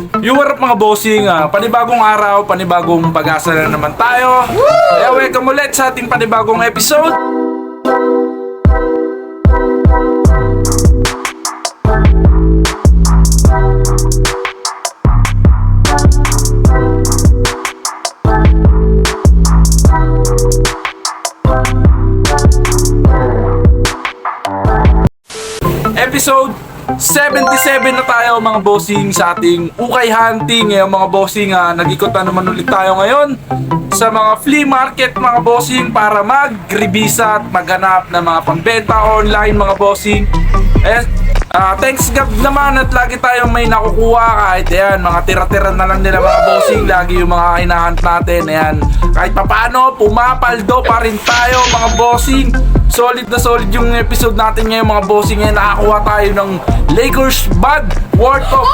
Yung what up mga bossing, panibagong araw, panibagong pag-asa na naman tayo. Kaya welcome ulit sa ating panibagong episode. Episode 77 na tayo mga bossing sa ating ukay hunting. Ngayon mga bossing, nag-ikot na naman ulit tayo ngayon sa mga flea market mga bossing para mag-rebisa at maghanap ng mga pambenta online mga bossing. Thanks God naman at lagi tayong may nakukuha kahit ayan, mga tira-tira na lang nila mga bossing. Lagi yung mga hinahunt natin. Ayan, kahit papaano, pumapaldo pa rin tayo mga bossing. Solid na solid yung episode natin ngayon mga bossing. Ngayon nakakuha tayo ng Lakers bag worth of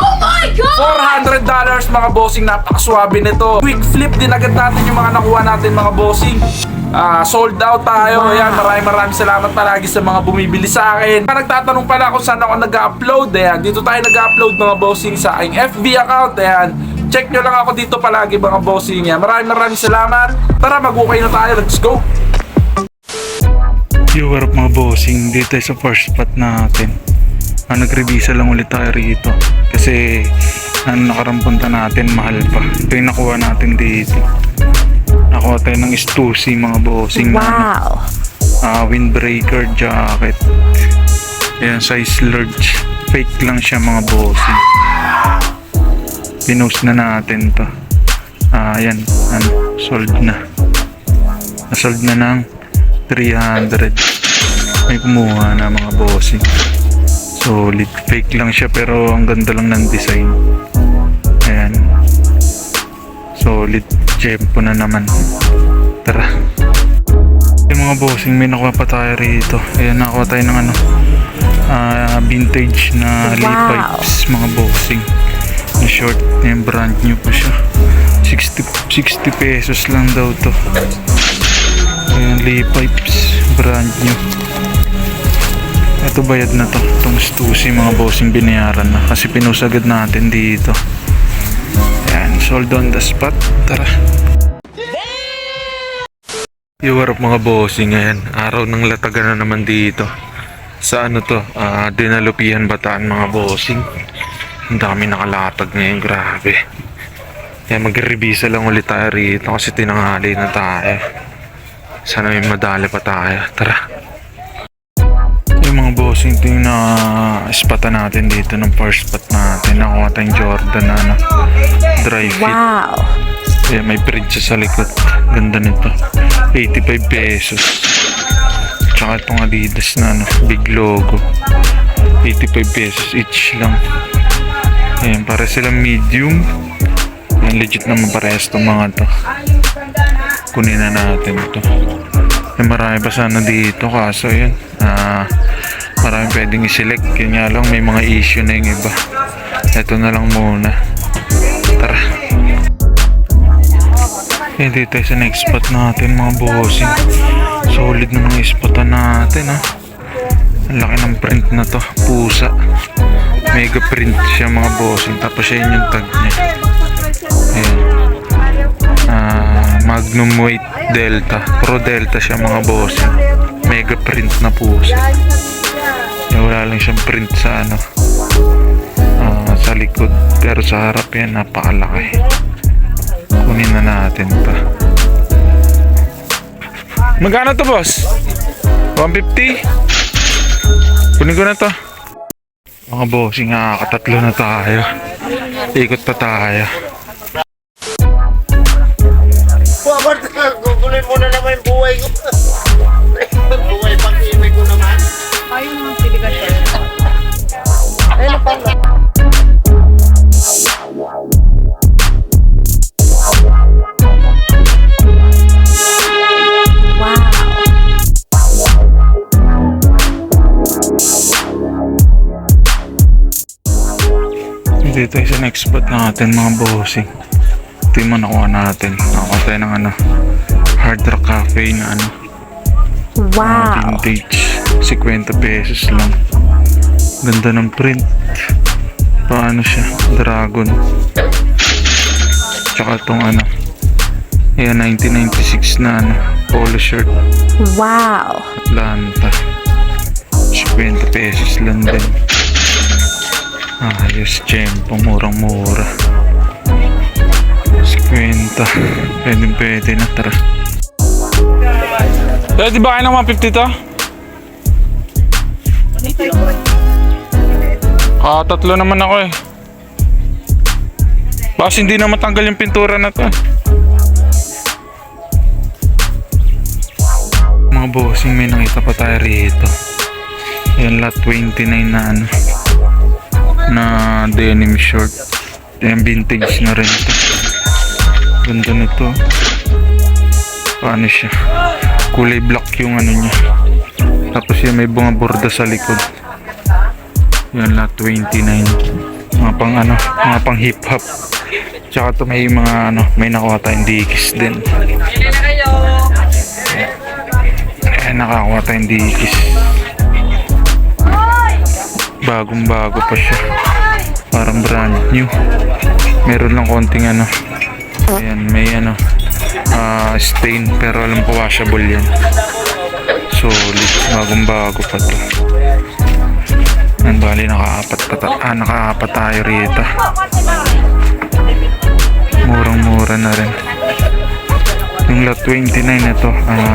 $400 mga bossing. Napakaswabe nito. Quick flip din agad natin yung mga nakuha natin mga bossing. Sold out tayo. Ayan, maraming salamat palagi sa mga bumibili sa akin. Nagtatanong pala kung saan ako nag-upload. Ayan, dito tayo nag-upload mga bossing sa aking FB account. Ayan, check nyo lang ako dito palagi mga bossing. Ayan, maraming salamat. Tara, mag-ukay na tayo. Let's go. Yo, what up mga bossing, dito tayo sa first spot natin. Nag-revisa lang ulit tayo rito kasi nakarang punta natin mahal pa. Ito yung nakuha natin dito. Nakuha tayo ng Stussy mga bossing. Wow. Windbreaker jacket. Ayan, size large. Fake lang siya mga bossing. Pinost na natin to. Ayan, sold na. Nasold na ng 300. May kumuha na mga bossing. Solid. Fake lang siya pero ang ganda lang ng design. Ayan. Solid. Jempo na naman. Tara. Yung mga bossing, may nakuha pa tayo rito. Ayan, nakuha tayo ng vintage na Lee pipes mga bossing. Na short. Yung brand new pa siya. 60 pesos lang daw to. Ayan, Lee pipes, brand new. Ito bayad na to. Itong Stussy mga bossing binayaran na kasi pinusagad natin dito. Ayan, sold on the spot. Tara. Yo, what up mga bossing. Ayan, araw ng latagan na naman dito. Sa ano to? Dinalupihan Bataan mga bossing. Ang dami nakalatag ngayon, grabe. Ayan, mag-revisa lang ulit tayo rito kasi tinanghali na tayo. Sana may madali pa tayo. Tara. Yung mga bossing, ito yung na-spota natin dito ng first spot natin. Nakuha tayong Jordan na dry fit. Wow. Yeah, may print siya sa likod. Ganda nito. 85 pesos. Tsaka itong Adidas na big logo. 85 pesos each lang. Ayan, para silang medium. Ayan, legit naman parehas itong mga to. Kunin na natin ito. Marami pa sana dito kaso yun, maraming pwedeng i-select. Yun nga lang, may mga issue na yung iba. Ito na lang muna. Tara. Dito tayo sa next spot natin mga bossing. Solid na mga spotan natin Ang laki ng print na to. Pusa. Mega print siya mga bossing. Tapos siya yun yung tag niya. Ayan. Magnum Weight Delta. Pro Delta siya mga bossing. Mega print na pusa. Wala lang siyang print sa sa likod. Pero sa harap yan napakalaki. Kunin na natin pa. Magkano to boss? 150? Kunin ko na to. Mga bossing, katatlo na tayo. Ikot pa tayo. Guguloy mo na naman yung buhay ko. Buhay pag-ibig ko naman. Ayun mga piligan siya. Ayun na pala. Dito tayo sa next spot natin mga bossing. Ito yung nakuha natin. Nakuha tayo ng Hard Rock Cafe na Wow. vintage. 50 pesos lang. Ganda ng print. Paano siya? Dragon. Tsaka itong ano. Ayan, 1996 na ano. Polo shirt. Wow. Atlanta. 50 pesos lang din. Ayos, Tiyempo. Murang-mura. 50. Pwede na. Tara. Di ba kayo ng 150 to? Tatlo naman ako eh. Baka hindi na matanggal yung pintura na to. Mga bossing, may nakita pa tayo rito. Yan, lot 29 na ano, na denim short. Yan, vintage na rin ito. Ganda nito. Paano siya? Kulay black yung ano niya. Tapos yan, may bunga borda sa likod. Yan, lot 29. Mga pang ano, mga pang hip hop. Tsaka to may mga ano, may nakuha tayong dikis din. Nakakuha tayong dikis. Bagong bago pa siya. Parang brand new. Meron lang konting ano. Ayan, may ano, stain, pero alam ko washable yan. Solid. Bagong bago pa to. Bali nakaapat tayo rito. Murang-mura na rin. Yung lot 29 na to,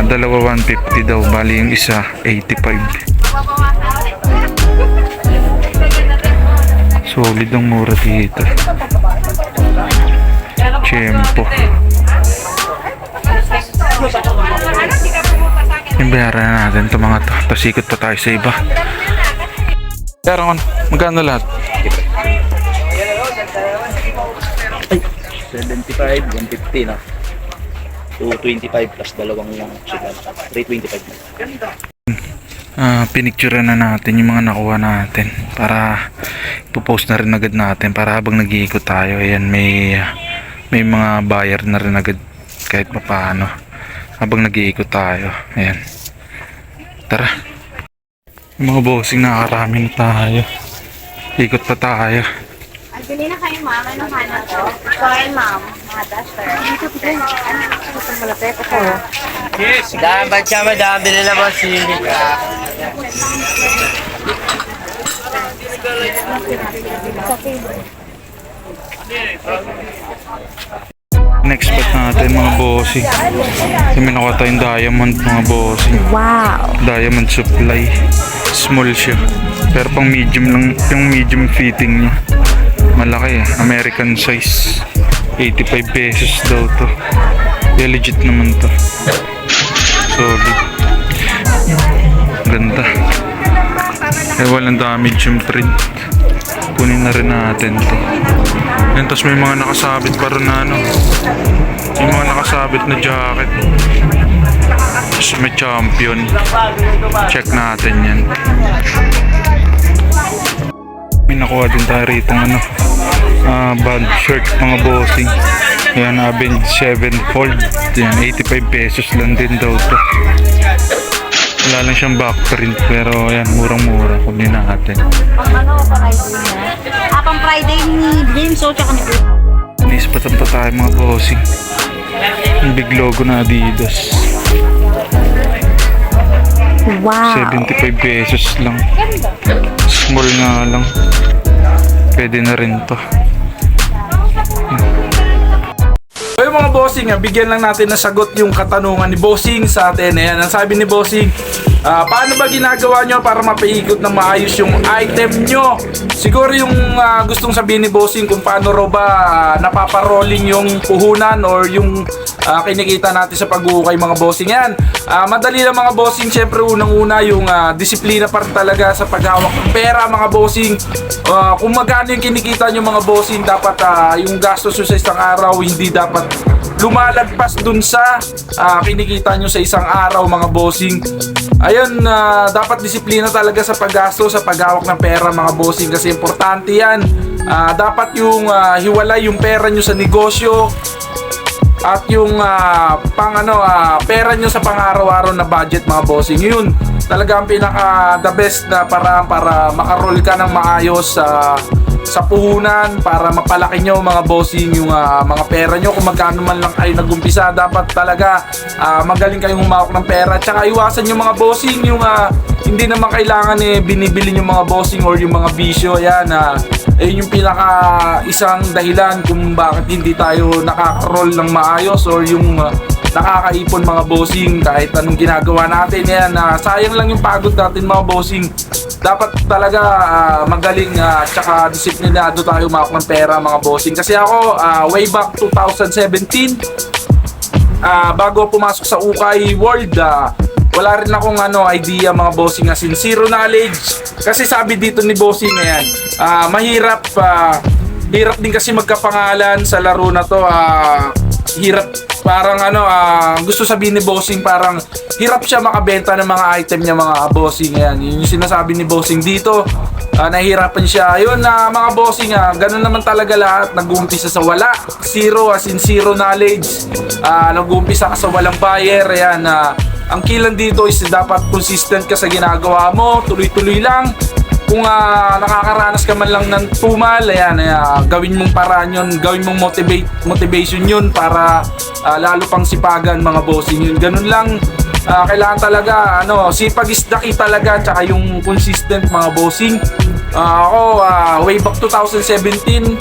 dalawa 150 daw. Bali yung isa 85. Solid ang mura dito. Tiyempo. Yung bayaran na natin ito mga to. Tapos ikot pa tayo sa iba. Bayaran ko na. Magkano lahat? 75, 150 na. 225 plus dalawang sugar. 325. Pinicture na natin yung mga nakuha natin para ipopost na rin agad natin para habang nag-iikot tayo. Ayan, may mga buyer na rin agad kahit pa paano habang nag-iikot tayo. Ayan, tara. Yung mga bossing, nakakarami na tayo. Ikot pa tayo. Bili na kayo, ma'am. Anong hanap ko? Sorry, ma'am. Mga duster. Dito, ito malapit ako. Dapat siya madami, bili na mo si Next spot natin mga bossing. Yung may nakuha tayong diamond mga bossing. Wow. Diamond supply. Small siya. Pero pang medium lang. Yung medium fitting niya. Malaki eh. American size. 85 pesos daw to. Yeah, legit naman to. Solid. Ganda. Eh, walang damage yung print. Kunin na rin natin to. Yan, tapos may mga nakasabit pa rin na ano. May mga nakasabit na jacket. Tapos may champion. Check natin yan. May nakuha din tayo rito ano, band shirt mga bossing. Yan, Avenge 7 fold. Yan, 85 pesos lang din daw to. Wala lang siyang back print pero yan, murang-mura. Kunin natin. Pang ano, Friday na? Pang Friday ni James, so tsaka ni Nispatan pa tayo mga bossing. Yung big logo na Adidas. Wow. 75 pesos lang. Small nga lang. Pwede na rin to. So yung mga bossing, bigyan lang natin na sagot yung katanungan ni bossing sa atin. Ayan, ang sabi ni bossing, paano ba ginagawa nyo para mapaikot na maayos yung item nyo? Siguro yung gustong sabihin ni bossing kung paano raw ba napaparolling yung puhunan or yung kinikita natin sa pag-uukay mga bossing. Yan, madali lang mga bossing. Syempre unang-una yung disiplina pa rin talaga sa paghawak ng pera mga bossing. Kung magkano yung kinikita nyo mga bossing, dapat yung gastos nyo sa isang araw hindi dapat lumalagpas dun sa kinikita nyo sa isang araw mga bossing. Ayun, dapat disiplina talaga sa paggasto, sa paghawak ng pera mga bossing kasi importante yan. Dapat yung hiwalay yung pera nyo sa negosyo at yung pera nyo sa pang-araw-araw na budget mga bossing. Yun, talagang pinaka the best na paraan para makaroll ka ng maayos sa puhunan, para mapalaki nyo mga bossing yung mga pera nyo. Kung magkano man lang kayo nagumpisa, dapat talaga magaling kayong humawak ng pera. Tsaka iwasan yung mga bossing yung hindi naman kailangan binibili yung mga bossing or yung mga bisyo. Yan, ayun yung pinaka isang dahilan kung bakit hindi tayo nakaka-roll ng maayos or yung nakakaipon mga bossing kahit anong ginagawa natin. Yan, sayang lang yung pagod natin mga bossing. Dapat talaga magaling tsaka disiplinado tayo humawak ng pera mga bossing. Kasi ako way back 2017 bago pumasok sa ukay world, wala rin akong idea mga bossing, as in zero knowledge. Kasi sabi dito ni bossing ayan, mahirap hirap din kasi magkapangalan sa laro na to. Hirap parang gusto sabihin ni bossing, parang hirap siya makabenta ng mga item niya mga bossing. Ayan, yun yung sinasabi ni bossing dito. Nahihirapan siya. Yun mga bossing, ganun naman talaga lahat. Nag-uumpisa sa wala. Zero, as in zero knowledge. Nag-uumpisa ka sa walang buyer. Ayan, ang key dito is dapat consistent ka sa ginagawa mo. Tuloy-tuloy lang. Kung nakakaranas ka man lang ng tumal, ayan, gawin mong paraan yun, gawin mong motivation yun para lalo pang sipagan mga bossing yun. Ganun lang, kailangan talaga, sipag is the key talaga, tsaka yung consistent mga bossing. Ako, way back 2017,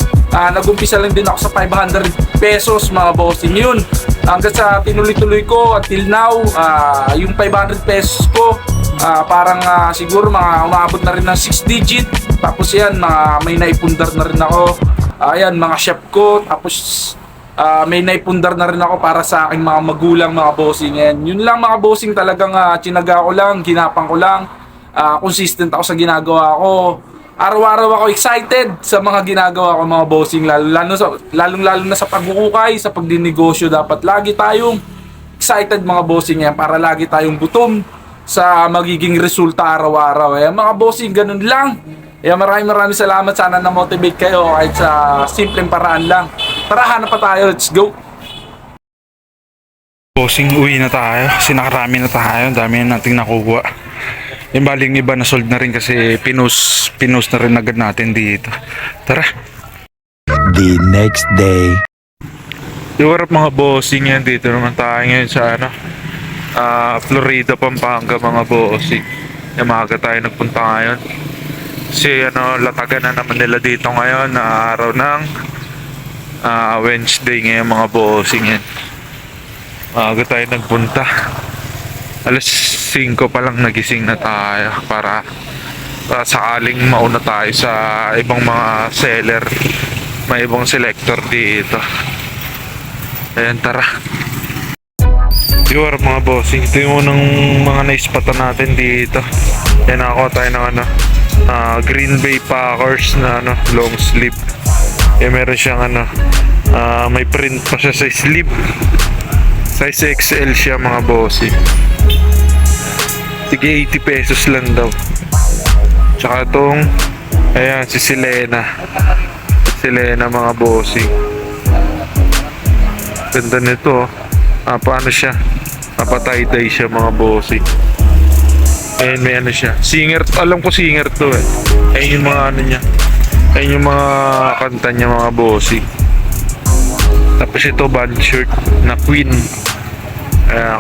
nag-umpisa lang din ako sa 500 pesos mga bossing yun. Hanggang sa tinuloy-tuloy ko until now, yung 500 pesos ko, parang siguro mga umabot na rin ng 6 digit. Tapos yan, may naipundar na rin ako. Ayan, mga chef ko. Tapos may naipundar na rin ako para sa aking mga magulang mga bossing. Yan. Yun lang mga bossing, talagang tinaga ko lang, ginapang ko lang. Consistent ako sa ginagawa ko. Araw-araw ako excited sa mga ginagawa ko mga bossing. Lalong-lalo na sa pagkukukay, sa pagdinegosyo. Dapat lagi tayong excited mga bossing yan para lagi tayong gutom sa magiging resulta araw-araw. Mga bossing, ganun lang. Maraming salamat. Sana na-motivate kayo kahit sa simpleng paraan lang. Tara, hanap pa tayo. Let's go. Bossing, uwi na tayo. Kasi nakarami na tayo. Dami na nating nakuha. Yung baling iba na sold na rin kasi pinus na rin agad natin dito. Tara. The next day. Iwarap mga bossing yan. Dito naman tayo ngayon sa Florida, Pampanga mga bossing. Maaga tayo nagpunta ngayon. Kasi latagan na naman nila dito ngayon na araw ng Wednesday ngayon mga bossing yan. Maaga tayo nagpunta. Alas 5 pa lang nagising na tayo para sakaling mauna tayo sa ibang mga seller. May ibang selector dito. Ayan, tara. Yun mga bossing, ito yung unang mga naispatan natin dito. Yan, nakakuha tayo ng Green Bay Packers na long sleeve. Meron siyang may print pa siya sa sleeve. Size XL siya mga bossing. Tige 80 pesos lang daw. Tsaka itong ayan, si Selena mga bossing. Ganda nito. Paano siya? Tie-dye siya mga bossing. Ayun, may siya. Singer, alam ko singer to eh. Ayun yung mga niya. Ayun yung mga kanta niya mga bossing. Tapos ito band shirt na Queen.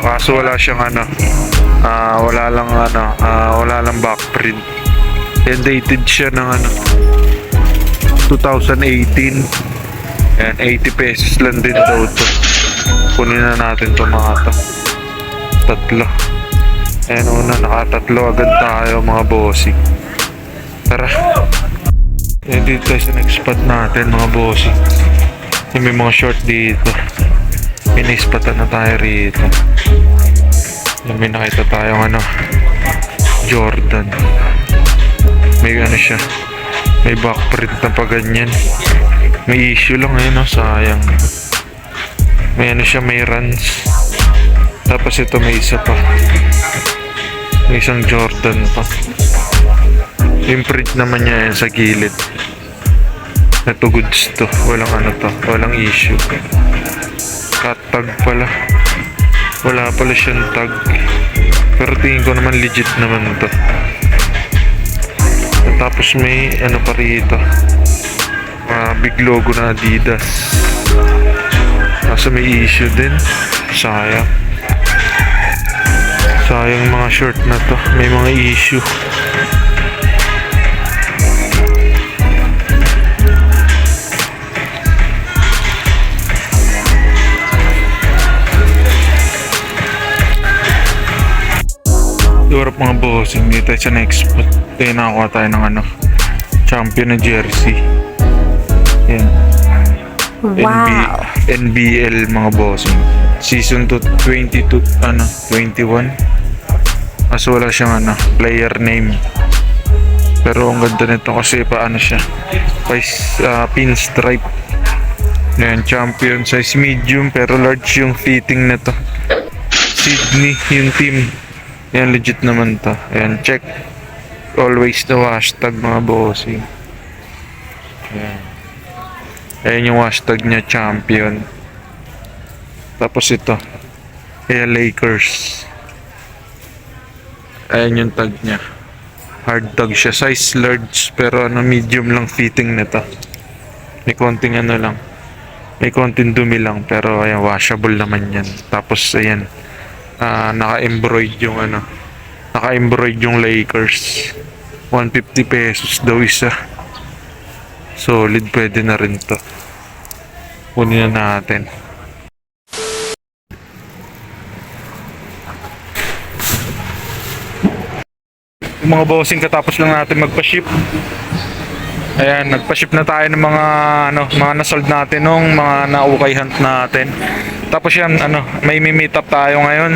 Kaso wala siyang wala lang back print. And dated siya ng 2018. Ayan, 80 pesos lang din daw to. Kunin na natin to mga to. Tatlo. Ayan, nakatatlo agad tayo mga bossing. Tara. Ayan, dito tayo sa next spot natin mga bossing. May mga short dito. Pinispatan na tayo rito. May nakita tayong Jordan. May siya. May back print na pa ganyan. May issue lang ngayon, sayang. May siya, may runs. Tapos ito may isa pa. May isang Jordan pa. Yung print naman niya yan sa gilid. Ito goods to. Walang to. Walang issue. Cut tag pala. Wala pala siyang tag. Pero tingin ko naman legit naman to. Tapos may ano pa rito. Big logo na Adidas. Kaso may issue din. Sayang. Sayang mga short na to. May mga issue. Europe mga bossing, dito tayo sa next spot. Tayo nakakuha tayo ng ano, champion na jersey. Yan. Wow. NBL mga bossing. Season 2, 22, 21. Kaso wala siyang player name. Pero ang ganda nito kasi paano siya. Pinstripe. Yan, champion size medium pero large yung fitting nito. Sydney yung team. Yan, legit naman to. Ayan, check always the hashtag mga bossing. Ayan. Ayan yung hashtag niya, champion. Tapos ito. Ayan, Lakers. Ayan yung tag niya. Hard tag siya. Size large pero medium lang fitting nito. May konting lang. May konting dumi lang pero ayan, washable naman yan. Tapos ayan. Naka-embroid yung naka-embroid yung Lakers. 150 pesos daw isa. Solid, pwede na rin to. Kunin na natin. Yung mga bossing, katapos lang natin magpa-ship. Ayan, nagpa-ship na tayo ng mga mga na-sold natin nung mga na-ukay hunt natin. Tapos yan, may meet up tayo ngayon.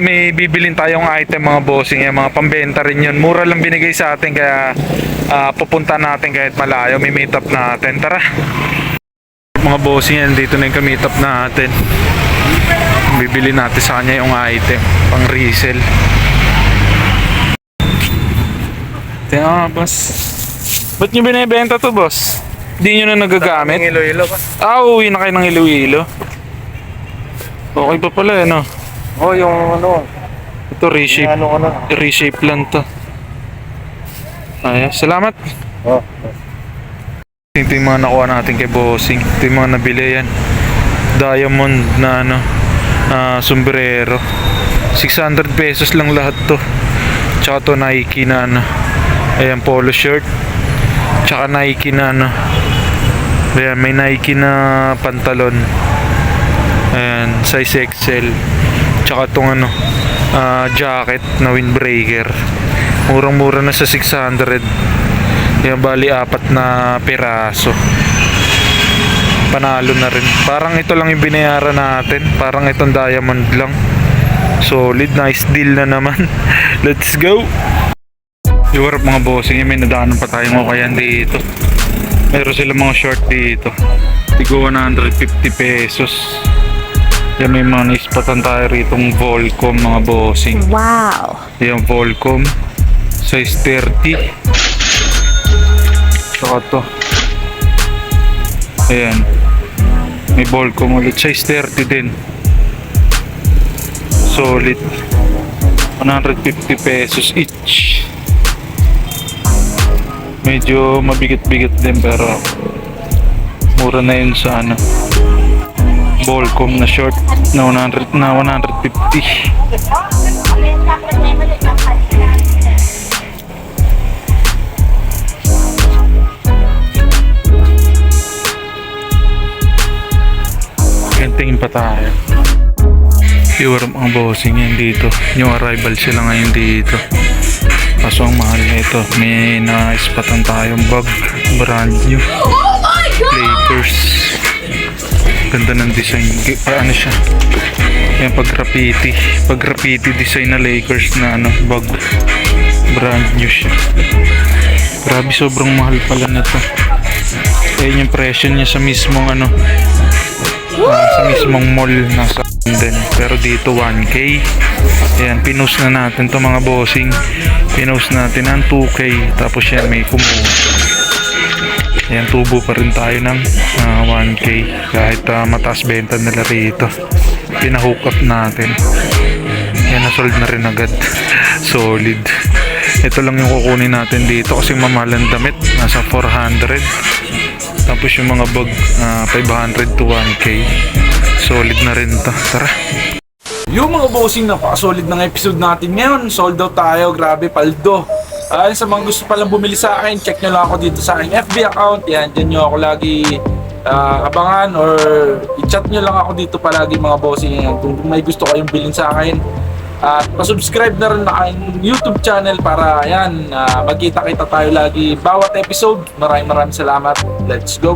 May bibilin tayong item mga bossing, yan, mga pambenta rin yun. Mura lang binigay sa atin kaya pupunta natin kahit malayo. May meet up natin. Tara. Mga bossing yan, dito na yung meet up natin. Bibili natin sa kanya yung item, pang resell. Tingnan boss. Ba't nyo binibenta to, boss? Di nyo na nagagamit? Iloilo pa. Uwi na kayo ng Iloilo. Okay pa pala, Oh, yung Ito, reshape. Reshape lang to. Ayos, salamat. Oh. Ito yung mga nakuha natin kay bossing. Ito yung mga nabili yan. Diamond na sombrero. 600 pesos lang lahat to. Tsaka to Nike na ayan, polo shirt. Tsaka Nike na ayan, may Nike na pantalon. Ayan, size XL. Tsaka itong jacket na windbreaker. Murang-mura na sa 600. Ayan, bali 4 na piraso. Panalo na rin. Parang ito lang yung binayaran natin. Parang itong diamond lang. Solid, nice deal na naman. Let's go! Yung mga bossing, may nadaanan pa tayong ukayan dito. Meron sila mga short dito. Tigo 150 pesos. Yan, may mga naispatan tayo ritong Volcom mga bossing. Wow. Yan, Volcom. Size 30. Saka to. Ayan. May Volcom ulit. Size 30 din. Solid. 150 pesos each. Medyo mabigat-bigat din pero mura na yun sa Volcom na short na 150. Gantingin pa tayo. Pure mga bossing yan dito. Yung arrival sila ngayon dito. Kaso ang mahal nito. May na-spatan tayong bag. Brand new. Lakers. Ganda ng design. Paano siya? Yan, pag graffiti design na Lakers na bag. Brand new siya. Grabe, sobrang mahal pala nito. Ayun yung presyo niya sa mismong sa mismong mall nasa din. Pero dito 1K. Ayan, pinost na natin to mga bossing. Pinost natin ang 2K. Tapos yan, may kumuha. Ayan, tubo pa rin tayo ng 1K. Kahit mataas benta nila rito. Pinahook up natin. Ayan, nasold na rin agad. Solid. Ito lang yung kukunin natin dito kasi mamahalang damit. Nasa 400. Tapos yung mga bag, 500 to 1K. Solid na rin to. Tara. Yung mga bossing, napaka-solid ng episode natin ngayon. Sold out tayo, grabe, paldo. Sa mga gusto palang bumili sa akin, check nyo lang ako dito sa aking FB account. Yan, dyan nyo ako lagi abangan or i-chat nyo lang ako dito palagi mga bossing. Kung may gusto kayong bilhin sa akin. At pasubscribe na rin na aking YouTube channel para yan, magkita-kita tayo lagi bawat episode. Maraming salamat. Let's go!